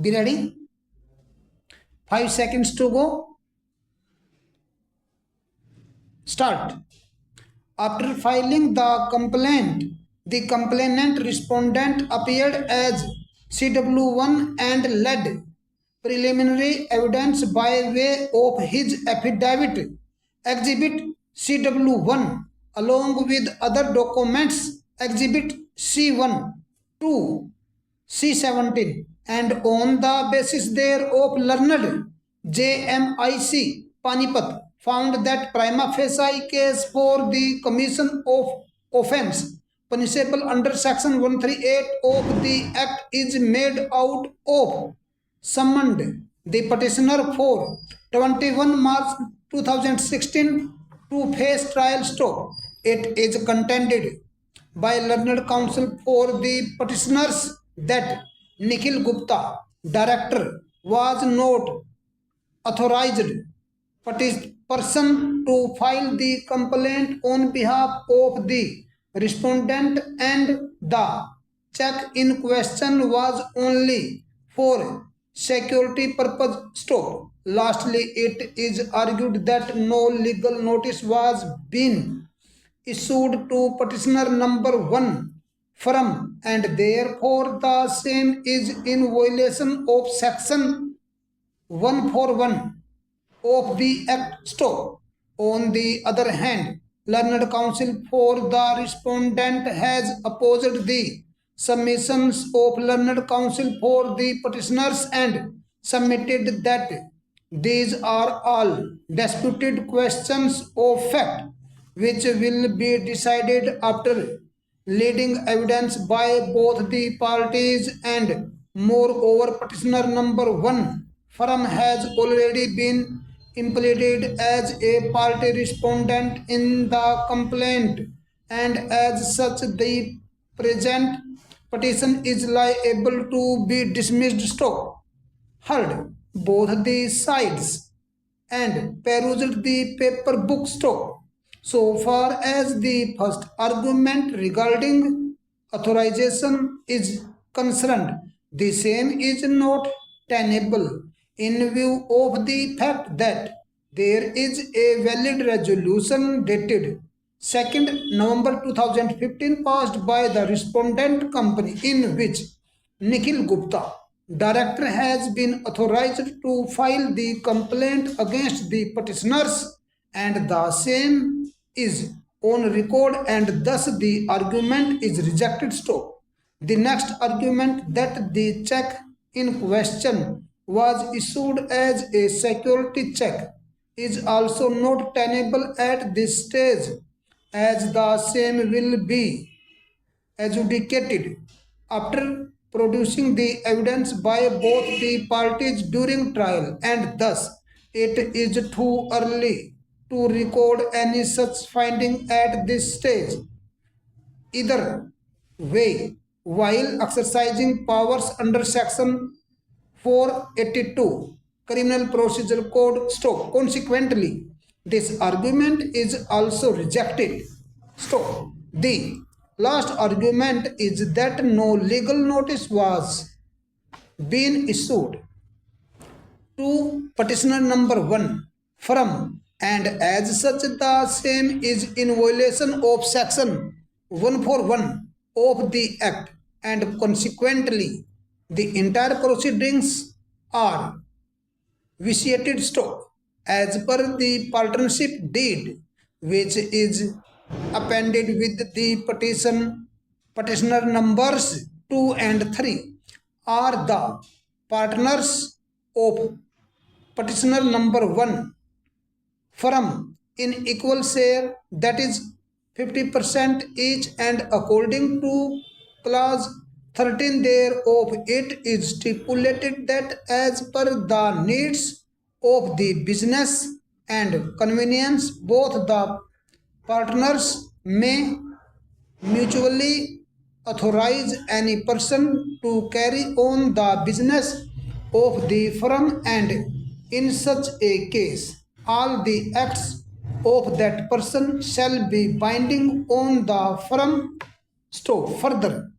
Be ready? 5 seconds to go. Start. After filing the complaint, the complainant respondent appeared as CW1 and led preliminary evidence by way of his affidavit, Exhibit CW1, along with other documents, Exhibit C1 to C17, and on the basis thereof learned JMIC Panipat found that prima facie case for the commission of offence punishable under section 138 of the act is made out of summoned the petitioner for 21 March 2016 to face trial stop. It is contended by learned counsel for the petitioners that Nikhil Gupta, director, was not authorized person to file the complaint on behalf of the respondent, and the check in question was only for security purpose stop. Lastly, it is argued that no legal notice was been issued to petitioner number 1 firm, and therefore the same is in violation of section 141 of the act. Stop. On the other hand, learned counsel for the respondent has opposed the submissions of learned counsel for the petitioners and submitted that these are all disputed questions of fact which will be decided after leading evidence by both the parties, and moreover petitioner number 1 firm has already been implicated as a party respondent in the complaint, and as such the present petition is liable to be dismissed. Stop. Heard both the sides and perused the paper book. Stop. So far as the first argument regarding authorization is concerned, the same is not tenable in view of the fact that there is a valid resolution dated 2nd November 2015 passed by the respondent company in which Nikhil Gupta, director, has been authorized to file the complaint against the petitioners, and the same is on record, and thus the argument is rejected. Stop. The next argument that the check in question was issued as a security check is also not tenable at this stage, as the same will be adjudicated after producing the evidence by both the parties during trial, and thus it is too early to record any such finding at this stage. Either way, while exercising powers under section 482 Criminal Procedure Code. Stop. Consequently, this argument is also rejected. Stop. The last argument is that no legal notice was being issued to petitioner number 1 from, and as such the same is in violation of section 141 of the act, and consequently the entire proceedings are vitiated. Stop. As per the partnership deed which is appended with the petition, petitioner numbers 2 and 3 are the partners of petitioner number 1 firm in equal share, that is 50% each, and according to clause 13 thereof it is stipulated that as per the needs of the business and convenience both the partners may mutually authorize any person to carry on the business of the firm, and in such a case all the acts of that person shall be binding on the firm Stop. Further.